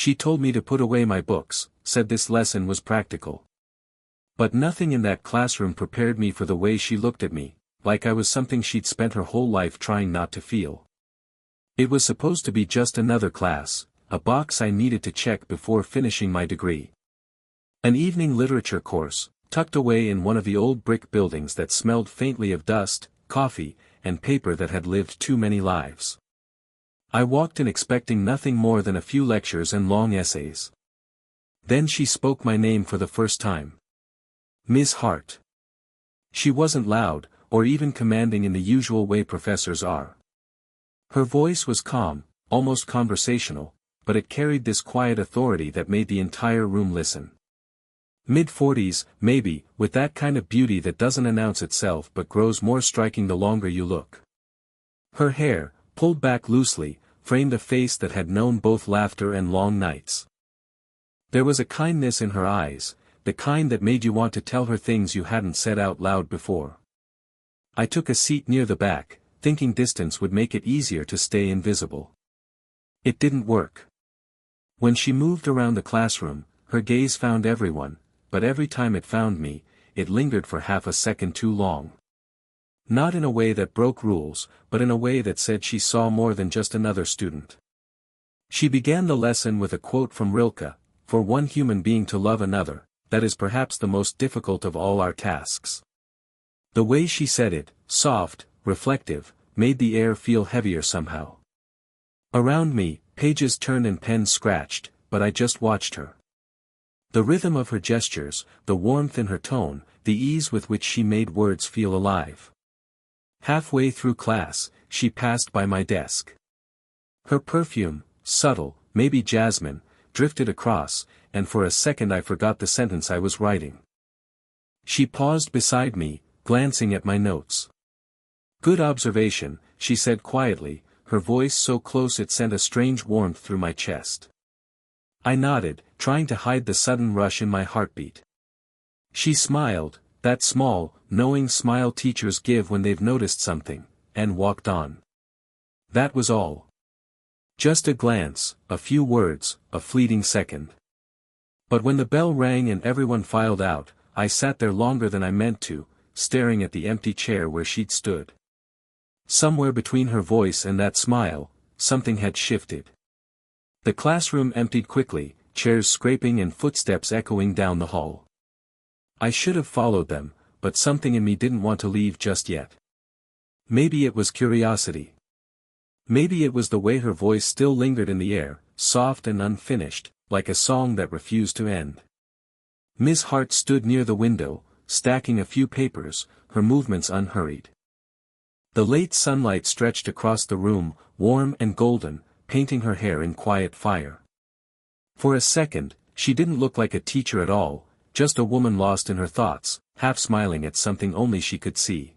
She told me to put away my books, said this lesson was practical. But nothing in that classroom prepared me for the way she looked at me, like I was something she'd spent her whole life trying not to feel. It was supposed to be just another class, a box I needed to check before finishing my degree. An evening literature course, tucked away in one of the old brick buildings that smelled faintly of dust, coffee, and paper that had lived too many lives. I walked in expecting nothing more than a few lectures and long essays. Then she spoke my name for the first time. Ms. Hart. She wasn't loud, or even commanding in the usual way professors are. Her voice was calm, almost conversational, but it carried this quiet authority that made the entire room listen. Mid-40s, maybe, with that kind of beauty that doesn't announce itself but grows more striking the longer you look. Her hair, pulled back loosely, framed a face that had known both laughter and long nights. There was a kindness in her eyes, the kind that made you want to tell her things you hadn't said out loud before. I took a seat near the back, thinking distance would make it easier to stay invisible. It didn't work. When she moved around the classroom, her gaze found everyone, but every time it found me, it lingered for half a second too long. Not in a way that broke rules, but in a way that said she saw more than just another student. She began the lesson with a quote from Rilke, "For one human being to love another, that is perhaps the most difficult of all our tasks." The way she said it, soft, reflective, made the air feel heavier somehow. Around me, pages turned and pens scratched, but I just watched her. The rhythm of her gestures, the warmth in her tone, the ease with which she made words feel alive. Halfway through class, she passed by my desk. Her perfume, subtle, maybe jasmine, drifted across, and for a second I forgot the sentence I was writing. She paused beside me, glancing at my notes. "Good observation," she said quietly, her voice so close it sent a strange warmth through my chest. I nodded, trying to hide the sudden rush in my heartbeat. She smiled, that small, knowing smile teachers give when they've noticed something, and walked on. That was all. Just a glance, a few words, a fleeting second. But when the bell rang and everyone filed out, I sat there longer than I meant to, staring at the empty chair where she'd stood. Somewhere between her voice and that smile, something had shifted. The classroom emptied quickly, chairs scraping and footsteps echoing down the hall. I should have followed them, but something in me didn't want to leave just yet. Maybe it was curiosity. Maybe it was the way her voice still lingered in the air, soft and unfinished, like a song that refused to end. Ms. Hart stood near the window, stacking a few papers, her movements unhurried. The late sunlight stretched across the room, warm and golden, painting her hair in quiet fire. For a second, she didn't look like a teacher at all, just a woman lost in her thoughts, half smiling at something only she could see.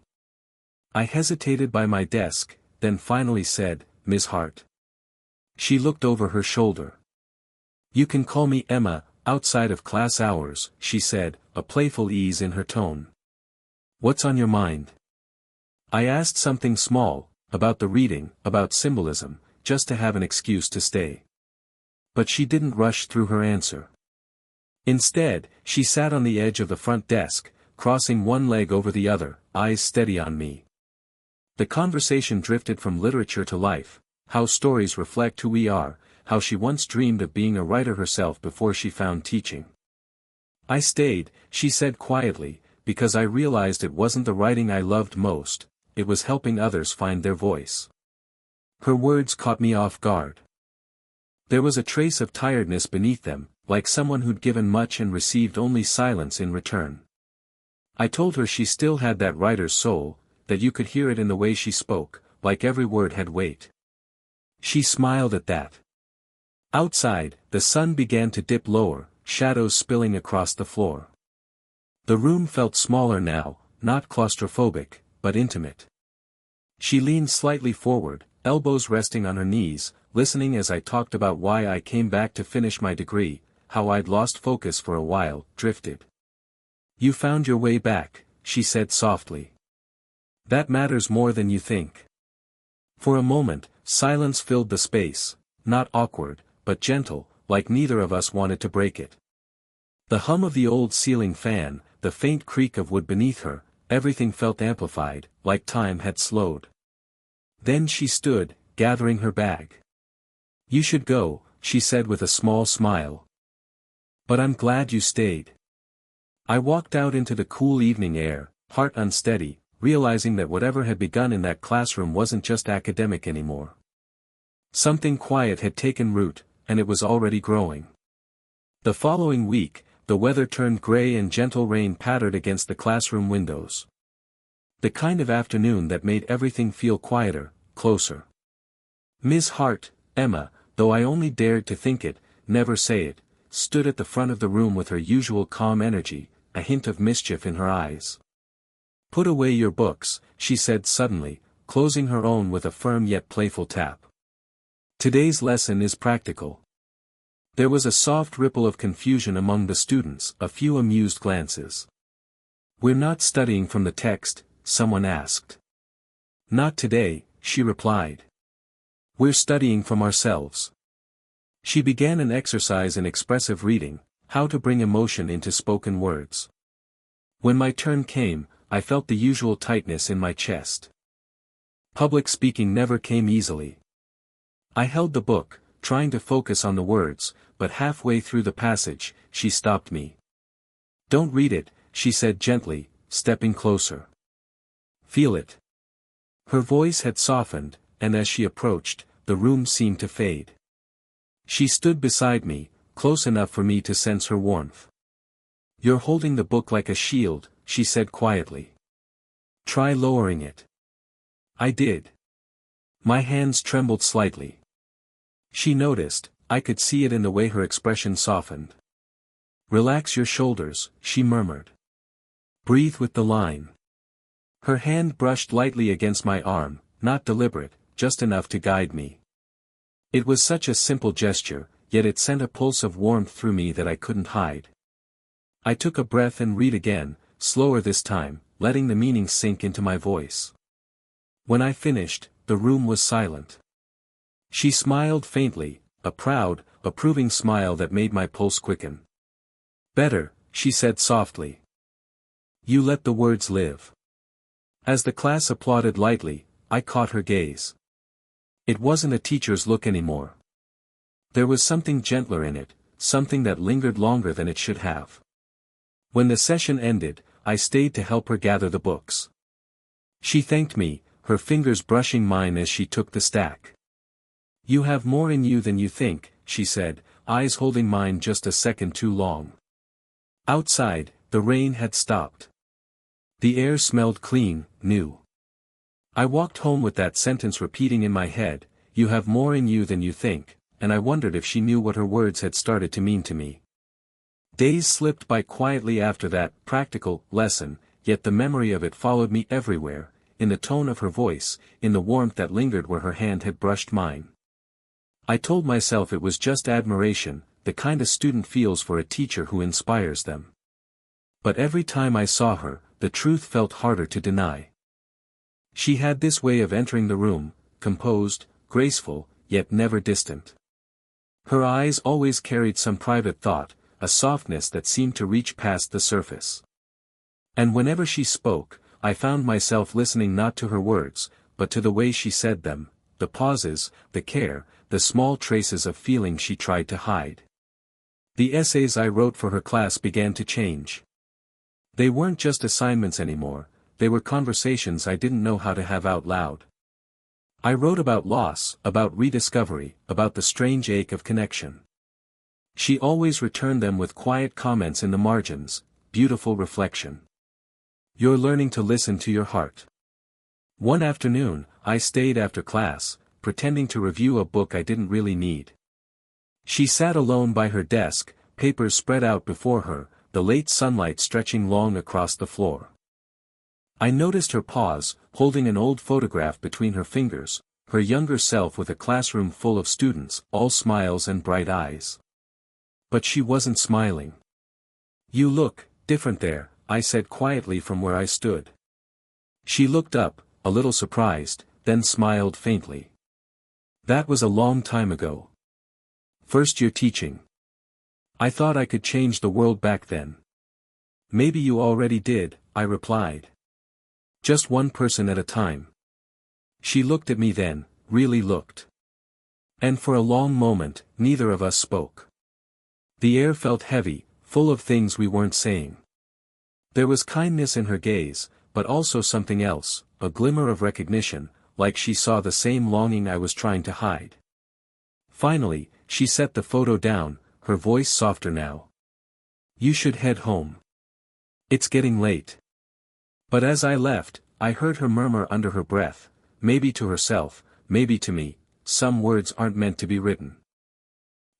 I hesitated by my desk, then finally said, "Ms. Hart." She looked over her shoulder. "You can call me Emma, outside of class hours," she said, a playful ease in her tone. "What's on your mind?" I asked something small, about the reading, about symbolism, just to have an excuse to stay. But she didn't rush through her answer. Instead, she sat on the edge of the front desk, crossing one leg over the other, eyes steady on me. The conversation drifted from literature to life, how stories reflect who we are, how she once dreamed of being a writer herself before she found teaching. "I stayed," she said quietly, "because I realized it wasn't the writing I loved most, it was helping others find their voice." Her words caught me off guard. There was a trace of tiredness beneath them, like someone who'd given much and received only silence in return. I told her she still had that writer's soul, that you could hear it in the way she spoke, like every word had weight. She smiled at that. Outside, the sun began to dip lower, shadows spilling across the floor. The room felt smaller now, not claustrophobic, but intimate. She leaned slightly forward, elbows resting on her knees, listening as I talked about why I came back to finish my degree, how I'd lost focus for a while, drifted. "You found your way back," she said softly. "That matters more than you think." For a moment, silence filled the space, not awkward, but gentle, like neither of us wanted to break it. The hum of the old ceiling fan, the faint creak of wood beneath her, everything felt amplified, like time had slowed. Then she stood, gathering her bag. "You should go," she said with a small smile. "But I'm glad you stayed." I walked out into the cool evening air, heart unsteady, realizing that whatever had begun in that classroom wasn't just academic anymore. Something quiet had taken root, and it was already growing. The following week, the weather turned gray and gentle rain pattered against the classroom windows. The kind of afternoon that made everything feel quieter, closer. Miss Hart, Emma, though I only dared to think it, never say it, stood at the front of the room with her usual calm energy, a hint of mischief in her eyes. "Put away your books," she said suddenly, closing her own with a firm yet playful tap. "Today's lesson is practical." There was a soft ripple of confusion among the students, a few amused glances. "We're not studying from the text," someone asked. "Not today," she replied. "We're studying from ourselves." She began an exercise in expressive reading, how to bring emotion into spoken words. When my turn came, I felt the usual tightness in my chest. Public speaking never came easily. I held the book, trying to focus on the words, but halfway through the passage, she stopped me. "Don't read it," she said gently, stepping closer. "Feel it." Her voice had softened, and as she approached, the room seemed to fade. She stood beside me, close enough for me to sense her warmth. "You're holding the book like a shield," she said quietly. "Try lowering it." I did. My hands trembled slightly. She noticed, I could see it in the way her expression softened. "Relax your shoulders," she murmured. "Breathe with the line." Her hand brushed lightly against my arm, not deliberate, just enough to guide me. It was such a simple gesture, yet it sent a pulse of warmth through me that I couldn't hide. I took a breath and read again, slower this time, letting the meaning sink into my voice. When I finished, the room was silent. She smiled faintly, a proud, approving smile that made my pulse quicken. "Better," she said softly. "You let the words live." As the class applauded lightly, I caught her gaze. It wasn't a teacher's look anymore. There was something gentler in it, something that lingered longer than it should have. When the session ended, I stayed to help her gather the books. She thanked me, her fingers brushing mine as she took the stack. "You have more in you than you think," she said, eyes holding mine just a second too long. Outside, the rain had stopped. The air smelled clean, new. I walked home with that sentence repeating in my head, "You have more in you than you think," and I wondered if she knew what her words had started to mean to me. Days slipped by quietly after that practical lesson, yet the memory of it followed me everywhere, in the tone of her voice, in the warmth that lingered where her hand had brushed mine. I told myself it was just admiration, the kind a student feels for a teacher who inspires them. But every time I saw her, the truth felt harder to deny. She had this way of entering the room, composed, graceful, yet never distant. Her eyes always carried some private thought, a softness that seemed to reach past the surface. And whenever she spoke, I found myself listening not to her words, but to the way she said them, the pauses, the care, the small traces of feeling she tried to hide. The essays I wrote for her class began to change. They weren't just assignments anymore, they were conversations I didn't know how to have out loud. I wrote about loss, about rediscovery, about the strange ache of connection. She always returned them with quiet comments in the margins, beautiful reflection. "You're learning to listen to your heart." One afternoon, I stayed after class, pretending to review a book I didn't really need. She sat alone by her desk, papers spread out before her, the late sunlight stretching long across the floor. I noticed her pause, holding an old photograph between her fingers, her younger self with a classroom full of students, all smiles and bright eyes. But she wasn't smiling. "You look different there," I said quietly from where I stood. She looked up, a little surprised, then smiled faintly. "That was a long time ago." First year teaching. I thought I could change the world back then. Maybe you already did, I replied. Just one person at a time. She looked at me then, really looked. And for a long moment, neither of us spoke. The air felt heavy, full of things we weren't saying. There was kindness in her gaze, but also something else, a glimmer of recognition, like she saw the same longing I was trying to hide. Finally, she set the photo down, her voice softer now. You should head home. It's getting late. But as I left, I heard her murmur under her breath, maybe to herself, maybe to me, some words aren't meant to be written.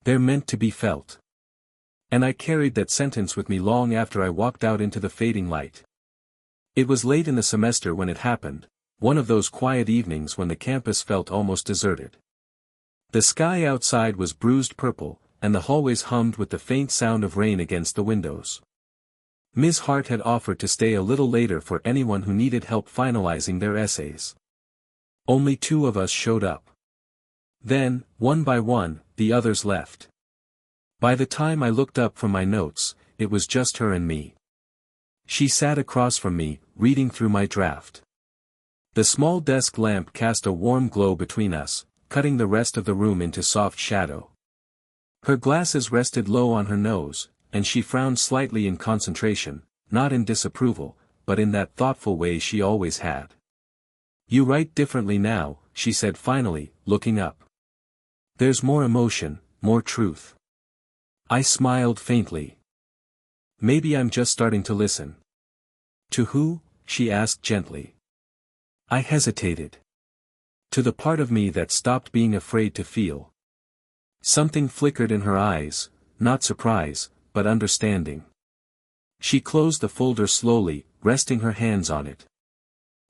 They're meant to be felt. And I carried that sentence with me long after I walked out into the fading light. It was late in the semester when it happened, one of those quiet evenings when the campus felt almost deserted. The sky outside was bruised purple, and the hallways hummed with the faint sound of rain against the windows. Ms. Hart had offered to stay a little later for anyone who needed help finalizing their essays. Only 2 of us showed up. Then, one by one, the others left. By the time I looked up from my notes, it was just her and me. She sat across from me, reading through my draft. The small desk lamp cast a warm glow between us, cutting the rest of the room into soft shadow. Her glasses rested low on her nose, and she frowned slightly in concentration, not in disapproval, but in that thoughtful way she always had. You write differently now, she said finally, looking up. There's more emotion, more truth. I smiled faintly. Maybe I'm just starting to listen. To who? She asked gently. I hesitated. To the part of me that stopped being afraid to feel. Something flickered in her eyes, not surprise, but understanding. She closed the folder slowly, resting her hands on it.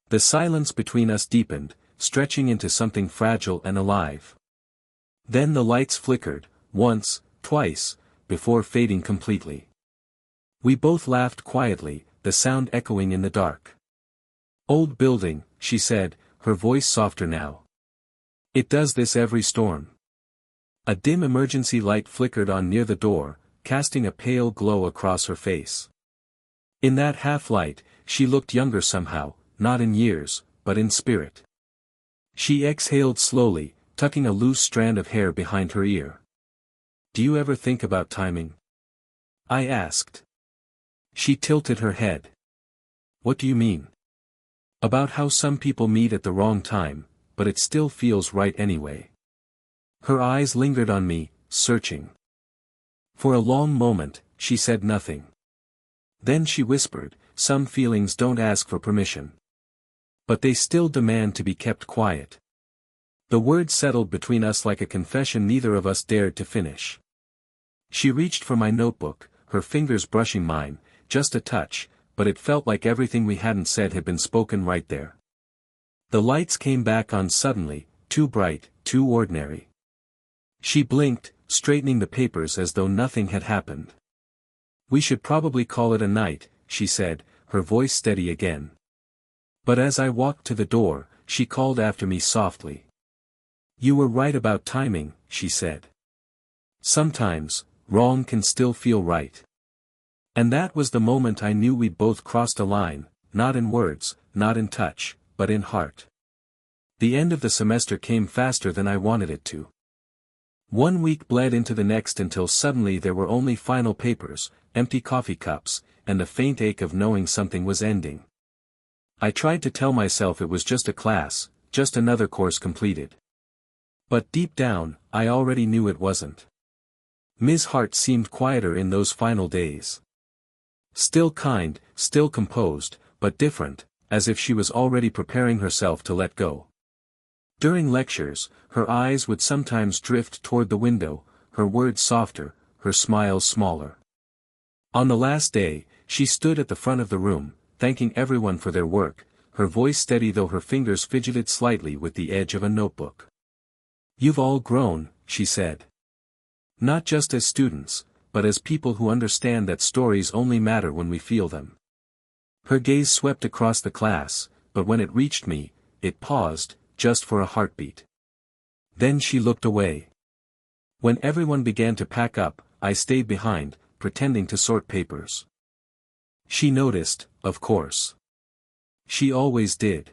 The silence between us deepened, stretching into something fragile and alive. Then the lights flickered, once, twice, before fading completely. We both laughed quietly, the sound echoing in the dark. Old building, she said, her voice softer now. It does this every storm. A dim emergency light flickered on near the door, casting a pale glow across her face. In that half-light, she looked younger somehow, not in years, but in spirit. She exhaled slowly, tucking a loose strand of hair behind her ear. Do you ever think about timing? I asked. She tilted her head. What do you mean? About how some people meet at the wrong time, but it still feels right anyway. Her eyes lingered on me, searching. For a long moment, she said nothing. Then she whispered, some feelings don't ask for permission. But they still demand to be kept quiet. The words settled between us like a confession neither of us dared to finish. She reached for my notebook, her fingers brushing mine, just a touch, but it felt like everything we hadn't said had been spoken right there. The lights came back on suddenly, too bright, too ordinary. She blinked, straightening the papers as though nothing had happened. We should probably call it a night, she said, her voice steady again. But as I walked to the door, she called after me softly. You were right about timing, she said. Sometimes, wrong can still feel right. And that was the moment I knew we'd both crossed a line, not in words, not in touch, but in heart. The end of the semester came faster than I wanted it to. 1 week bled into the next until suddenly there were only final papers, empty coffee cups, and the faint ache of knowing something was ending. I tried to tell myself it was just a class, just another course completed. But deep down, I already knew it wasn't. Ms. Hart seemed quieter in those final days. Still kind, still composed, but different, as if she was already preparing herself to let go. During lectures, her eyes would sometimes drift toward the window, her words softer, her smiles smaller. On the last day, she stood at the front of the room, thanking everyone for their work, her voice steady though her fingers fidgeted slightly with the edge of a notebook. You've all grown, she said. Not just as students, but as people who understand that stories only matter when we feel them. Her gaze swept across the class, but when it reached me, it paused, just for a heartbeat. Then she looked away. When everyone began to pack up, I stayed behind, pretending to sort papers. She noticed, of course. She always did.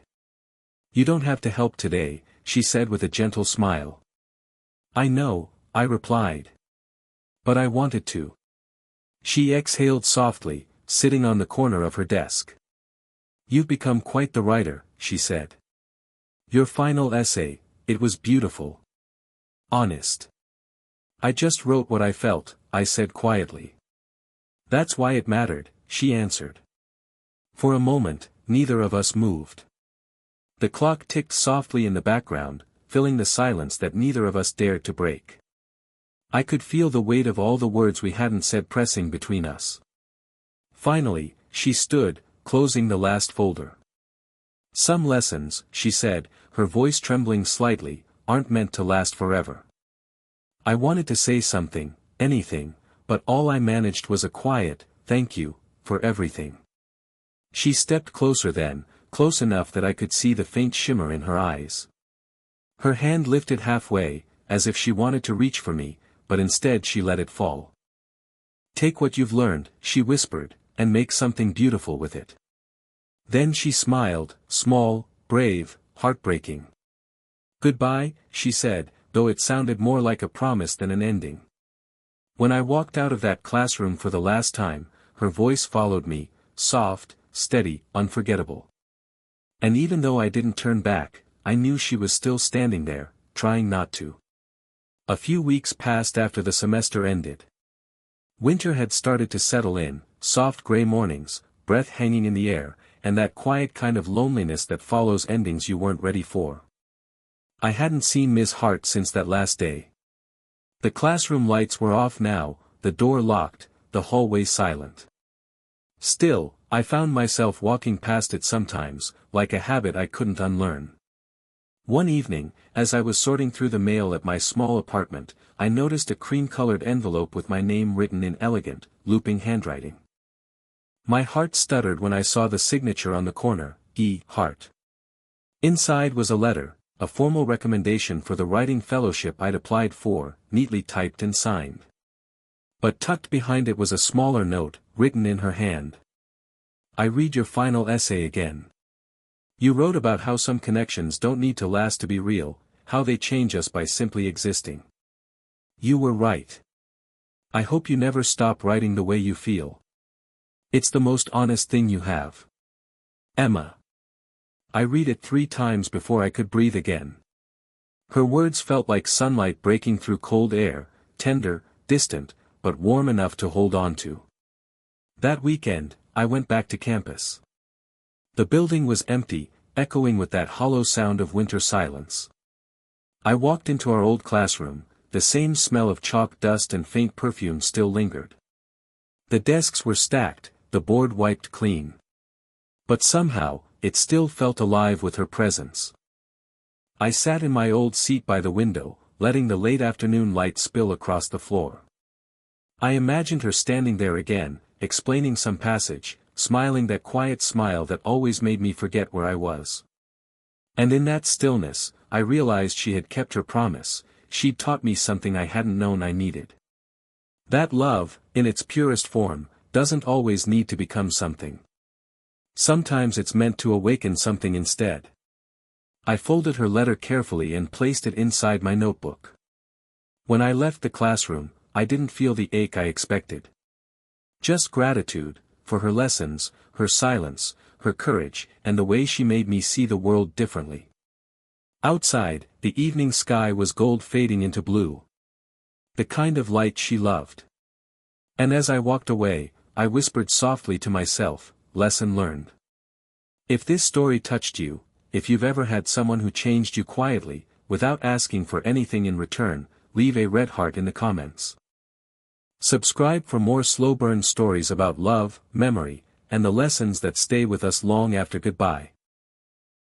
"You don't have to help today," she said with a gentle smile. "I know," I replied. "But I wanted to." She exhaled softly, sitting on the corner of her desk. "You've become quite the writer," she said. "Your final essay, it was beautiful. Honest." "I just wrote what I felt," I said quietly. "That's why it mattered," she answered. For a moment, neither of us moved. The clock ticked softly in the background, filling the silence that neither of us dared to break. I could feel the weight of all the words we hadn't said pressing between us. Finally, she stood, closing the last folder. "Some lessons," she said, her voice trembling slightly, "aren't meant to last forever." I wanted to say something, anything, but all I managed was a quiet, "Thank you, for everything." She stepped closer then, close enough that I could see the faint shimmer in her eyes. Her hand lifted halfway, as if she wanted to reach for me, but instead she let it fall. "Take what you've learned," she whispered, "and make something beautiful with it." Then she smiled, small, brave, heartbreaking. "Goodbye," she said, though it sounded more like a promise than an ending. When I walked out of that classroom for the last time, her voice followed me, soft, steady, unforgettable. And even though I didn't turn back, I knew she was still standing there, trying not to. A few weeks passed after the semester ended. Winter had started to settle in, soft gray mornings, breath hanging in the air, and that quiet kind of loneliness that follows endings you weren't ready for. I hadn't seen Ms. Hart since that last day. The classroom lights were off now, the door locked, the hallway silent. Still, I found myself walking past it sometimes, like a habit I couldn't unlearn. One evening, as I was sorting through the mail at my small apartment, I noticed a cream-colored envelope with my name written in elegant, looping handwriting. My heart stuttered when I saw the signature on the corner, E. Hart. Inside was a letter, a formal recommendation for the writing fellowship I'd applied for, neatly typed and signed. But tucked behind it was a smaller note, written in her hand. "I read your final essay again. You wrote about how some connections don't need to last to be real, how they change us by simply existing. You were right. I hope you never stop writing the way you feel. It's the most honest thing you have. Emma." I read it 3 times before I could breathe again. Her words felt like sunlight breaking through cold air, tender, distant, but warm enough to hold on to. That weekend, I went back to campus. The building was empty, echoing with that hollow sound of winter silence. I walked into our old classroom, the same smell of chalk dust and faint perfume still lingered. The desks were stacked, the board wiped clean. But somehow, it still felt alive with her presence. I sat in my old seat by the window, letting the late afternoon light spill across the floor. I imagined her standing there again, explaining some passage, smiling that quiet smile that always made me forget where I was. And in that stillness, I realized she had kept her promise, she'd taught me something I hadn't known I needed. That love, in its purest form, doesn't always need to become something. Sometimes it's meant to awaken something instead. I folded her letter carefully and placed it inside my notebook. When I left the classroom, I didn't feel the ache I expected. Just gratitude, for her lessons, her silence, her courage, and the way she made me see the world differently. Outside, the evening sky was gold fading into blue. The kind of light she loved. And as I walked away, I whispered softly to myself, lesson learned. If this story touched you, if you've ever had someone who changed you quietly, without asking for anything in return, leave a red heart in the comments. Subscribe for more slow burn stories about love, memory, and the lessons that stay with us long after goodbye.